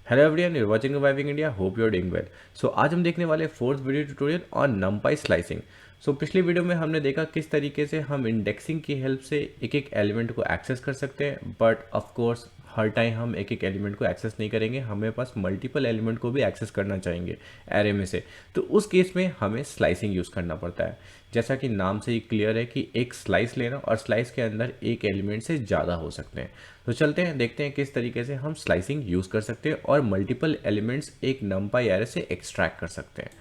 Hello everyone, you are watching reviving India. Hope you are doing well. So आज हम देखने वाले fourth video tutorial on NumPy slicing. So पिछली video में हमने देखा किस तरीके से हम इंडेक्सिंग की हेल्प से एक एक एलिमेंट को एक्सेस कर सकते हैं, but of course her time हम एक एक एलिमेंट को एक्सेस नहीं करेंगे, हमें पास मल्टीपल एलिमेंट को भी एक्सेस करना चाहेंगे एरे में से। तो उस केस में हमें स्लाइसिंग यूज़ करना पड़ता है। जैसा कि नाम से ही क्लियर है कि एक स्लाइस लेना और स्लाइस के अंदर एक एलिमेंट से ज़्यादा हो सकते हैं। तो चलते हैं, देखते हैं किस तरीके से हम स्लाइसिंग यूज़ कर सकते हैं और मल्टीपल एलिमेंट्स एक नंपाई एरे से एक्सट्रैक्ट कर सकते हैं।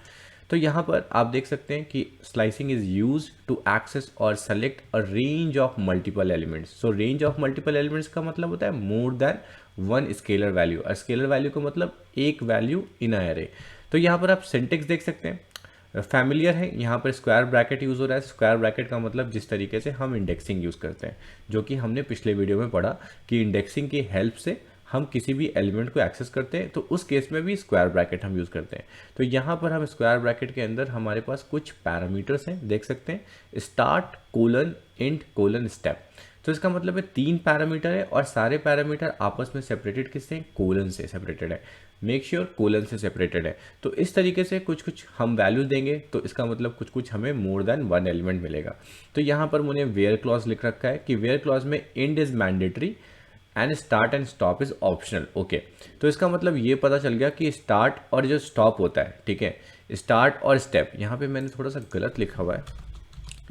तो यहाँ पर आप देख सकते हैं कि slicing is use to access और select a range of multiple elements. So range of multiple elements का मतलब होता है more than one scalar value, और स्केलर वैल्यू का मतलब एक वैल्यू इन अ एरे। तो यहाँ पर आप सिंटेक्स देख सकते हैं, फैमिलियर है। यहाँ पर स्क्वायर ब्रैकेट यूज़ हो रहा है। स्क्वायर ब्रैकेट का मतलब जिस तरीके से हम इंडेक्सिंग यूज़ करते हैं, जो कि हमने पिछले वीडियो में पढ़ा कि इंडेक्सिंग की हेल्प से हम किसी भी एलिमेंट को एक्सेस करते हैं, तो उस केस में भी स्क्वायर ब्रैकेट हम यूज़ करते हैं। तो यहाँ पर हम स्क्वायर ब्रैकेट के अंदर हमारे पास कुछ पैरामीटर्स हैं, देख सकते हैं, start colon int colon step. तो इसका मतलब है 3 पैरामीटर है और सारे पैरामीटर आपस में सेपरेटेड किससे, कोलन से सेपरेटेड है। मेक श्योर कोलन से सेपरेटेड है। तो इस तरीके से कुछ कुछ हम वैल्यू देंगे, तो इसका मतलब कुछ कुछ हमें मोर देन वन एलिमेंट मिलेगा। तो यहाँ पर मैंने वेयर क्लॉज लिख रखा है कि वेयर क्लॉज में end is mandatory and start and stop is optional. Okay, तो इसका मतलब ये पता चल गया कि स्टार्ट और जो स्टॉप होता है, ठीक है, स्टार्ट और स्टेप, यहाँ पे मैंने थोड़ा सा गलत लिखा हुआ है,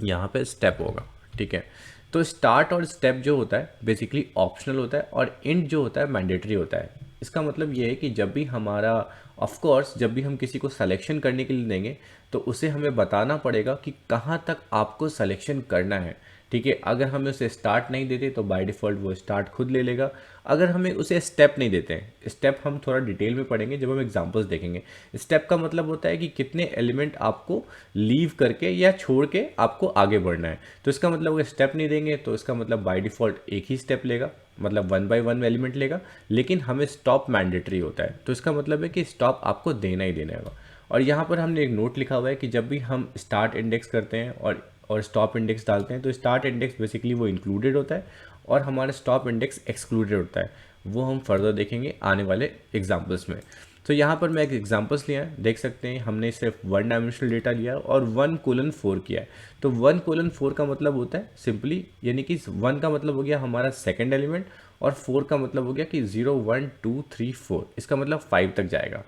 यहाँ पे स्टेप होगा, ठीक है। तो स्टार्ट और स्टेप जो होता है बेसिकली ऑप्शनल होता है और इंड जो होता है मैंडेटरी होता है। इसका मतलब ये है कि जब भी हमारा, ऑफ कोर्स जब भी हम किसी को सिलेक्शन करने के लिए देंगे, तो उसे हमें बताना पड़ेगा कि कहाँ तक आपको सिलेक्शन करना है, ठीक है। अगर हमें उसे स्टार्ट नहीं देते तो बाय डिफ़ॉल्ट वो स्टार्ट खुद ले लेगा। अगर हमें उसे स्टेप नहीं देते हैं, स्टेप हम थोड़ा डिटेल में पढ़ेंगे जब हम एग्जांपल्स देखेंगे। स्टेप का मतलब होता है कि कितने एलिमेंट आपको लीव करके या छोड़ के आपको आगे बढ़ना है। तो इसका मतलब अगर स्टेप नहीं देंगे तो इसका मतलब बाय डिफ़ॉल्ट एक ही स्टेप लेगा, मतलब 1 बाय 1 एलिमेंट लेगा, लेकिन हमें स्टॉप मैंडेटरी होता है। तो इसका मतलब है कि स्टॉप आपको देना ही देना होगा। और यहाँ पर हमने एक नोट लिखा हुआ है कि जब भी हम स्टार्ट इंडेक्स करते हैं और स्टॉप इंडेक्स डालते हैं, तो स्टार्ट इंडेक्स बेसिकली वो इंक्लूडेड होता है और हमारा स्टॉप इंडेक्स एक्सक्लूडेड होता है। वो हम फर्दर देखेंगे आने वाले एग्जाम्पल्स में। तो यहाँ पर मैं एक एग्जाम्पल्स लिया है, देख सकते हैं हमने सिर्फ 1 डायमेंशनल डेटा लिया और 1:4 किया है। तो 1:4 का मतलब होता है सिंपली, यानी कि 1 का मतलब हो गया हमारा सेकेंड एलिमेंट और 4 का मतलब हो गया कि 0 1 2 3 4, इसका मतलब 5 तक जाएगा।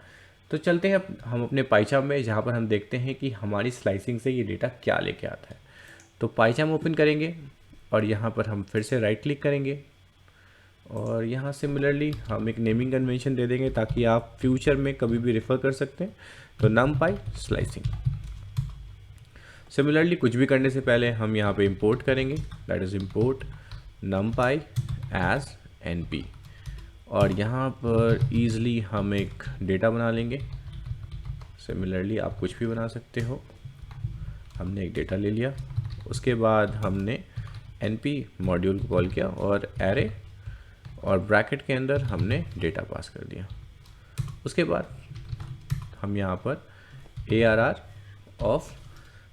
तो चलते हैं हम अपने पाइचार्ट में, जहाँ पर हम देखते हैं कि हमारी स्लाइसिंग से ये डेटा क्या लेके आता है। तो पाइचार्ट ओपन करेंगे और यहाँ पर हम फिर से राइट क्लिक करेंगे और यहाँ सिमिलरली हम एक नेमिंग कन्वेंशन दे देंगे ताकि आप फ्यूचर में कभी भी रेफर कर सकते हैं। तो नमपाई स्लाइसिंग। सिमिलरली कुछ भी करने से पहले हम यहाँ पे इंपोर्ट करेंगे, that is import NumPy as np, और यहाँ पर ईज़िली हम एक डेटा बना लेंगे। सिमिलरली आप कुछ भी बना सकते हो। हमने एक डेटा ले लिया, उसके बाद हमने np मॉड्यूल को कॉल किया और एरे और ब्रैकेट के अंदर हमने डेटा पास कर दिया। उसके बाद हम यहाँ पर ARR ऑफ,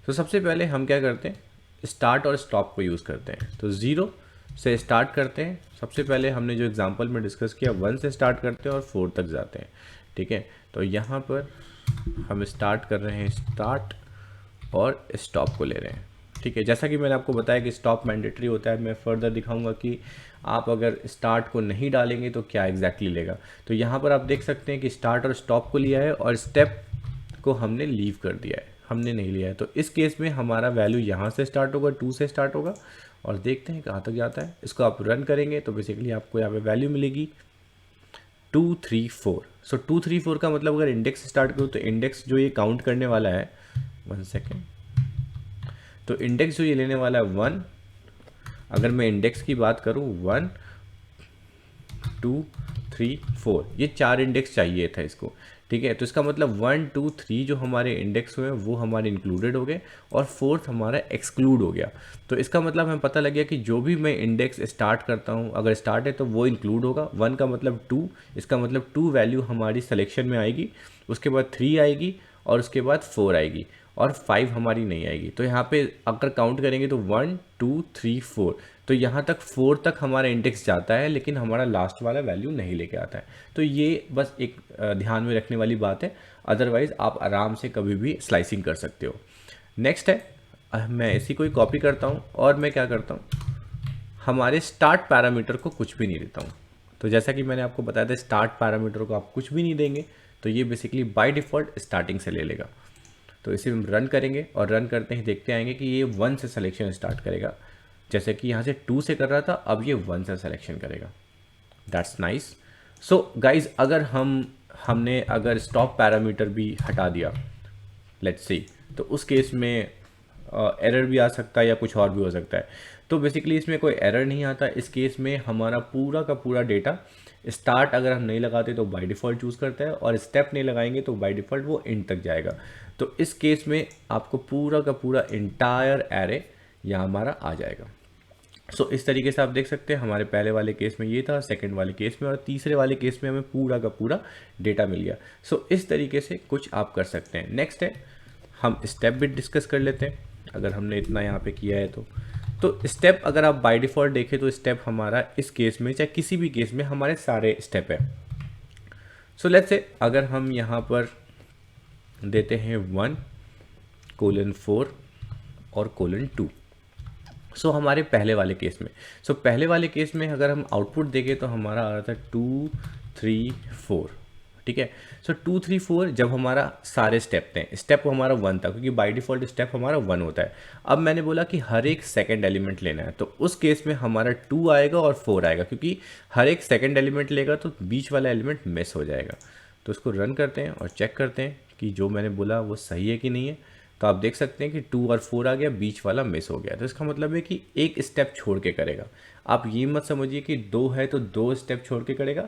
तो सबसे पहले हम क्या करते हैं, स्टार्ट और स्टॉप को यूज़ करते हैं। तो 0 से स्टार्ट करते हैं। सबसे पहले हमने जो एग्जांपल में डिस्कस किया 1 से स्टार्ट करते हैं और 4 तक जाते हैं, ठीक है। तो यहाँ पर हम स्टार्ट कर रहे हैं स्टार्ट और स्टॉप को ले रहे हैं, ठीक है। जैसा कि मैंने आपको बताया कि स्टॉप मैंडेटरी होता है, मैं फर्दर दिखाऊंगा कि आप अगर स्टार्ट को नहीं डालेंगे तो क्या एग्जैक्टली लेगा। तो यहाँ पर आप देख सकते हैं कि स्टार्ट और स्टॉप को लिया है और स्टेप को हमने लीव कर दिया है, हमने नहीं लिया है। तो इस केस में हमारा वैल्यू यहाँ से स्टार्ट होगा, 2 से स्टार्ट होगा और देखते हैं कहाँ तक जाता है। इसको आप रन करेंगे तो बेसिकली आपको यहाँ पे वैल्यू मिलेगी 2 3 4। सो 2 3 4 का मतलब अगर इंडेक्स स्टार्ट करूँ तो इंडेक्स जो ये काउंट करने वाला है, 1 सेकेंड, तो इंडेक्स जो ये लेने वाला है 1, अगर मैं इंडेक्स की बात करूं 1 2 3 4, ये 4 इंडेक्स चाहिए था इसको, ठीक है। तो इसका मतलब 1 2 3 जो हमारे इंडेक्स हुए वो हमारे इंक्लूडेड हो गए और 4th हमारा एक्सक्लूड हो गया। तो इसका मतलब हमें पता लग गया कि जो भी मैं इंडेक्स स्टार्ट करता हूँ, अगर स्टार्ट है तो वो इंक्लूड होगा। 1 का मतलब 2, इसका मतलब 2 वैल्यू हमारी सिलेक्शन में आएगी, उसके बाद 3 आएगी और उसके बाद 4 आएगी। और 5 हमारी नहीं आएगी। तो यहाँ पे अगर काउंट करेंगे तो 1 2 3 4, तो यहाँ तक 4 तक हमारा इंडेक्स जाता है, लेकिन हमारा लास्ट वाला वैल्यू नहीं लेके आता है। तो ये बस एक ध्यान में रखने वाली बात है, अदरवाइज़ आप आराम से कभी भी स्लाइसिंग कर सकते हो। नेक्स्ट है, मैं इसी को ही कॉपी करता हूँ और मैं क्या करता हूँ, हमारे स्टार्ट पैरामीटर को कुछ भी नहीं देता हूँ। तो जैसा कि मैंने आपको बताया था, स्टार्ट पैरामीटर को आप कुछ भी नहीं देंगे तो ये बेसिकली बाय डिफ़ॉल्ट स्टार्टिंग से ले लेगा। तो इसे हम रन करेंगे और रन करते ही देखते आएंगे कि ये 1 से सिलेक्शन स्टार्ट करेगा। जैसे कि यहाँ से 2 से कर रहा था, अब ये 1 से सिलेक्शन करेगा। That's nice. सो गाइज, अगर हमने अगर स्टॉप पैरामीटर भी हटा दिया, लेट्स सी, तो उस केस में एरर भी आ सकता है या कुछ और भी हो सकता है। तो बेसिकली इसमें कोई एरर नहीं आता। इस केस में हमारा पूरा का पूरा डेटा स्टार्ट अगर हम नहीं लगाते तो बाय डिफ़ॉल्ट चूज़ करता है, और स्टेप नहीं लगाएंगे तो बाय डिफ़ॉल्ट वो एंड तक जाएगा। तो इस केस में आपको पूरा का पूरा इंटायर एरे यहाँ हमारा आ जाएगा। सो इस तरीके से आप देख सकते हैं, हमारे पहले वाले केस में ये था, सेकंड वाले केस में और तीसरे वाले केस में हमें पूरा का पूरा डेटा मिल गया। सो इस तरीके से कुछ आप कर सकते हैं। नेक्स्ट है, हम स्टेप भी डिस्कस कर लेते हैं। अगर हमने इतना यहाँ पे किया है तो स्टेप अगर आप बाय डिफ़ॉल्ट देखें तो स्टेप हमारा इस केस में चाहे किसी भी केस में हमारे सारे स्टेप है। सो लेट्स से अगर हम यहाँ पर देते हैं 1:4 और :2, सो हमारे पहले वाले केस में, पहले वाले केस में अगर हम आउटपुट देखें तो हमारा आ रहा था 2 3 4, ठीक है। सो 2 3 4 जब हमारा सारे स्टेप थे, स्टेप हमारा 1 था क्योंकि बाय डिफ़ॉल्ट स्टेप हमारा 1 होता है। अब मैंने बोला कि हर एक सेकंड एलिमेंट लेना है, तो उस केस में हमारा 2 आएगा और 4 आएगा, क्योंकि हर एक सेकंड एलिमेंट लेगा तो बीच वाला एलिमेंट मिस हो जाएगा। तो उसको रन करते हैं और चेक करते हैं कि जो मैंने बोला वो सही है कि नहीं है। तो आप देख सकते हैं कि 2 और 4 आ गया, बीच वाला मिस हो गया। तो इसका मतलब है कि एक स्टेप छोड़ के करेगा। आप ये मत समझिए कि 2 है तो 2 स्टेप छोड़ के करेगा।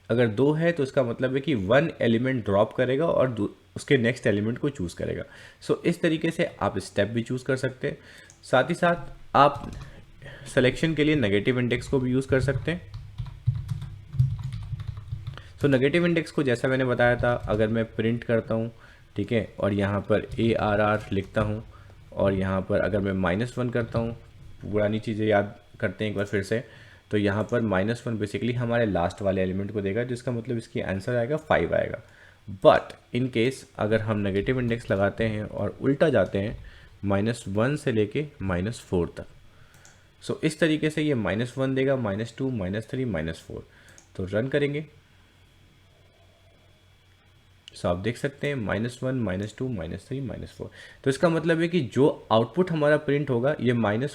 अगर 2 है तो इसका मतलब है कि 1 एलिमेंट ड्रॉप करेगा और उसके नेक्स्ट एलिमेंट को चूज़ करेगा। सो इस तरीके से आप स्टेप भी चूज़ कर सकते हैं। साथ ही साथ आप सिलेक्शन के लिए नेगेटिव इंडेक्स को भी यूज़ कर सकते हैं। सो नेगेटिव इंडेक्स को जैसा मैंने बताया था, अगर मैं प्रिंट करता हूँ, ठीक है, और यहाँ पर ARR लिखता हूँ और यहाँ पर अगर मैं -1 करता हूँ, पुरानी चीज़ें याद करते हैं एक बार फिर से, तो यहाँ पर -1 बेसिकली हमारे लास्ट वाले एलिमेंट को देगा, जिसका मतलब इसकी आंसर आएगा 5 आएगा। बट इन केस अगर हम नेगेटिव इंडेक्स लगाते हैं और उल्टा जाते हैं -1 से लेके -4 तक, सो इस तरीके से ये -1 देगा, -2 -3 -4। तो रन करेंगे, सो आप देख सकते हैं -1 -2 -3 -4। तो इसका मतलब है कि जो आउटपुट हमारा प्रिंट होगा, ये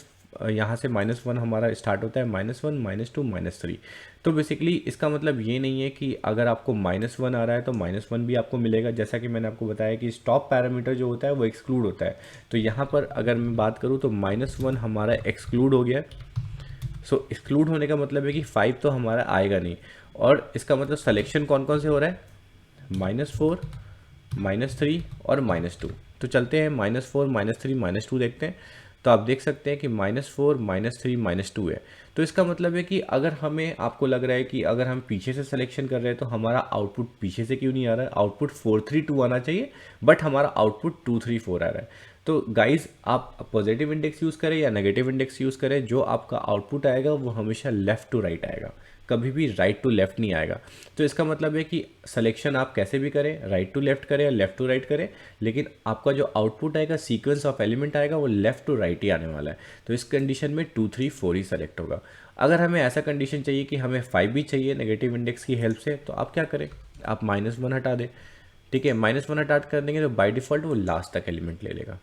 यहाँ से -1 हमारा स्टार्ट होता है, -1 -2 -3। तो बेसिकली इसका मतलब ये नहीं है कि अगर आपको -1 आ रहा है तो -1 भी आपको मिलेगा। जैसा कि मैंने आपको बताया कि स्टॉप पैरामीटर जो होता है वो एक्सक्लूड होता है। तो यहाँ पर अगर मैं बात करूँ तो -1 हमारा एक्सक्लूड हो गया। सो एक्सक्लूड होने का मतलब है कि 5 तो हमारा आएगा नहीं, और इसका मतलब सिलेक्शन कौन कौन से हो रहा है, -4 -3 और -2। तो चलते हैं -4 -3 -2 देखते हैं। तो आप देख सकते हैं कि -4 -3 -2 है। तो इसका मतलब है कि अगर हमें, आपको लग रहा है कि अगर हम पीछे से सिलेक्शन कर रहे हैं तो हमारा आउटपुट पीछे से क्यों नहीं आ रहा है, आउटपुट 4 3 2 आना चाहिए, बट हमारा आउटपुट 2 3 4 आ रहा है। तो गाइज, आप पॉजिटिव इंडेक्स यूज़ करें या नेगेटिव इंडेक्स यूज़ करें, जो आपका आउटपुट आएगा वो हमेशा लेफ़्ट टू राइट आएगा, कभी भी राइट टू लेफ़्ट नहीं आएगा। तो इसका मतलब है कि सिलेक्शन आप कैसे भी करें, राइट टू लेफ़्ट करें या लेफ़्ट टू राइट करें, लेकिन आपका जो आउटपुट आएगा, सीक्वेंस ऑफ एलिमेंट आएगा, वो लेफ़्ट टू राइट ही आने वाला है। तो इस कंडीशन में 2 3 4 ही सेलेक्ट होगा। अगर हमें ऐसा कंडीशन चाहिए कि हमें 5 भी चाहिए नेगेटिव इंडेक्स की हेल्प से, तो आप क्या करें, आप -1 हटा दें, ठीक है। -1 हटा कर देंगे तो बाय डिफ़ॉल्ट वो लास्ट तक एलिमेंट ले लेगा।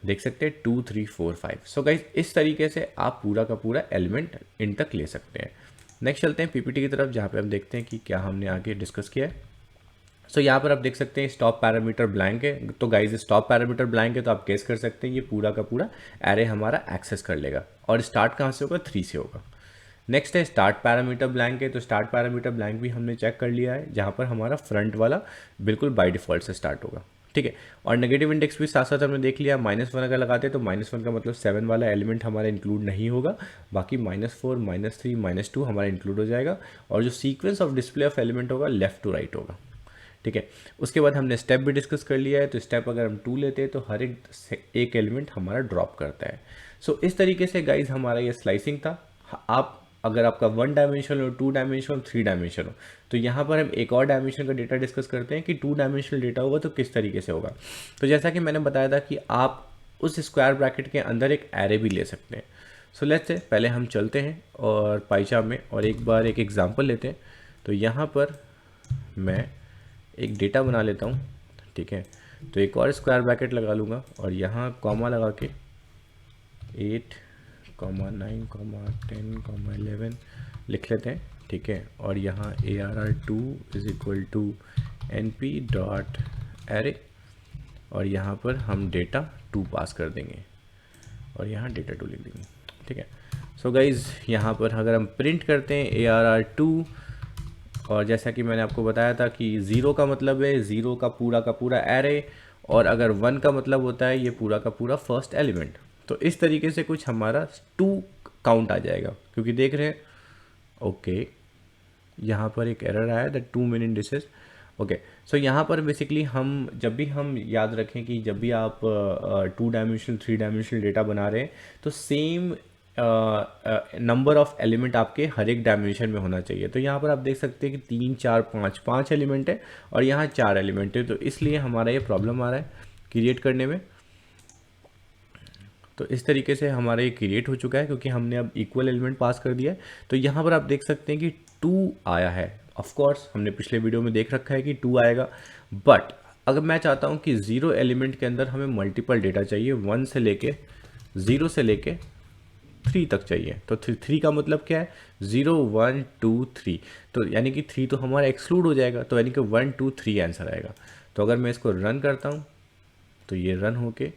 देख सकते हैं 2 3 4 5। सो गाइज, इस तरीके से आप पूरा का पूरा एलिमेंट इन तक ले सकते हैं। नेक्स्ट चलते हैं पीपीटी की तरफ, जहाँ पे हम देखते हैं कि क्या हमने आगे डिस्कस किया है। सो यहाँ पर आप देख सकते हैं स्टॉप पैरामीटर ब्लैंक है। तो गाइज, स्टॉप पैरामीटर ब्लैंक है तो आप गेस कर सकते हैं ये पूरा का पूरा एरे हमारा एक्सेस कर लेगा, और स्टार्ट कहाँ से होगा, 3 से होगा। नेक्स्ट है स्टार्ट पैरामीटर ब्लैंक है। तो स्टार्ट पैरामीटर ब्लैंक भी हमने चेक कर लिया है, जहाँ पर हमारा फ्रंट वाला बिल्कुल बाय डिफ़ॉल्ट से स्टार्ट होगा, ठीक है। और नेगेटिव इंडेक्स भी साथ साथ हमने देख लिया। -1 अगर लगाते हैं तो -1 का मतलब 7 वाला एलिमेंट हमारा इंक्लूड नहीं होगा, बाकी -4 -3 -2 हमारा इंक्लूड हो जाएगा, और जो sequence of display of element होगा लेफ़्ट टू राइट होगा, ठीक है। उसके बाद हमने स्टेप भी डिस्कस कर लिया है, तो स्टेप अगर हम 2 लेते हैं तो हर एक एलिमेंट हमारा ड्रॉप करता है। सो इस तरीके से गाइज हमारा ये स्लाइसिंग था। आप अगर आपका 1 डायमेंशनल हो, 2 डायमेंशनल, 3 डायमेंशन हो, तो यहाँ पर हम एक और डायमेंशन का डेटा डिस्कस करते हैं कि 2 डायमेंशनल डेटा होगा तो किस तरीके से होगा। तो जैसा कि मैंने बताया था कि आप उस स्क्वायर ब्रैकेट के अंदर एक एरे भी ले सकते हैं। सो लेट्स से पहले हम चलते हैं और पाइचार्ट में और एक बार एक एग्जांपल लेते हैं। तो यहाँ पर मैं एक डेटा बना लेता हूँ, ठीक है। तो एक और स्क्वायर ब्रैकेट लगा लूँगा और यहाँ कॉमा लगा के 8, 9, 10, 11 लिख लेते हैं, ठीक है। और यहाँ ARR2 is equal to NP dot array और यहाँ पर हम डेटा 2 पास कर देंगे और यहाँ डेटा 2 लिख देंगे, ठीक है। सो गाइज़ यहाँ पर अगर हम प्रिंट करते हैं ARR2, और जैसा कि मैंने आपको बताया था कि 0 का मतलब है 0 का पूरा एरे, और अगर 1 का मतलब होता है ये पूरा का पूरा फर्स्ट एलिमेंट। तो इस तरीके से कुछ हमारा 2 काउंट आ जाएगा, क्योंकि देख रहे हैं ओके यहाँ पर एक एरर आया दैट 2 मेन इंडिसेस। ओके, सो यहाँ पर बेसिकली हम जब भी हम याद रखें कि जब भी आप 2 डायमेंशनल 3 डायमेंशनल डेटा बना रहे हैं तो सेम नंबर ऑफ एलिमेंट आपके हर एक डायमेंशन में होना चाहिए। तो यहाँ पर आप देख सकते हैं कि 3 4 5 एलिमेंट है और यहाँ 4 एलिमेंट है, तो इसलिए हमारा ये प्रॉब्लम आ रहा है क्रिएट करने में। तो इस तरीके से हमारा ये क्रिएट हो चुका है क्योंकि हमने अब इक्वल एलिमेंट पास कर दिया है। तो यहाँ पर आप देख सकते हैं कि 2 आया है। ऑफ कोर्स हमने पिछले वीडियो में देख रखा है कि 2 आएगा, बट अगर मैं चाहता हूँ कि 0 एलिमेंट के अंदर हमें मल्टीपल डेटा चाहिए, 1 से लेके 0 से लेके 3 तक चाहिए। तो 3 का मतलब क्या है, 0 1 2 3, तो यानी कि 3 तो हमारा एक्सक्लूड हो जाएगा, तो यानी कि 1 2 3 आंसर आएगा। तो अगर मैं इसको रन करता हूँ तो ये रन होके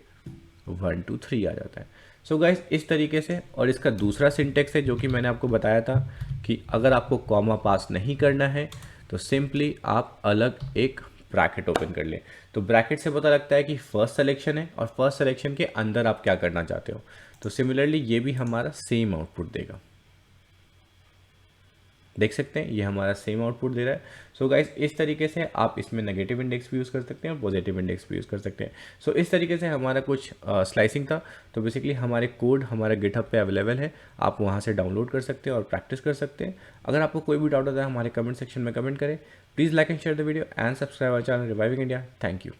1 2 3 आ जाता है। सो गाइस इस तरीके से, और इसका दूसरा सिंटेक्स है जो कि मैंने आपको बताया था कि अगर आपको कॉमा पास नहीं करना है तो सिंपली आप अलग एक ब्रैकेट ओपन कर लें। तो ब्रैकेट से पता लगता है कि फर्स्ट सिलेक्शन है और फर्स्ट सिलेक्शन के अंदर आप क्या करना चाहते हो। तो सिमिलरली ये भी हमारा सेम आउटपुट देगा, देख सकते हैं ये हमारा सेम आउटपुट दे रहा है। सो गाइस इस तरीके से आप इसमें नेगेटिव इंडेक्स भी यूज़ कर सकते हैं और पॉजिटिव इंडेक्स भी यूज़ कर सकते हैं। सो इस तरीके से हमारा कुछ स्लाइसिंग था। तो बेसिकली हमारे कोड हमारे गिटहब पे अवेलेबल है, आप वहाँ से डाउनलोड कर सकते हैं और प्रैक्टिस कर सकते हैं। अगर आपको कोई भी डाउट होता है हमारे कमेंट सेक्शन में कमेंट करें। Please like and share the video and subscribe our channel reviving India. Thank you.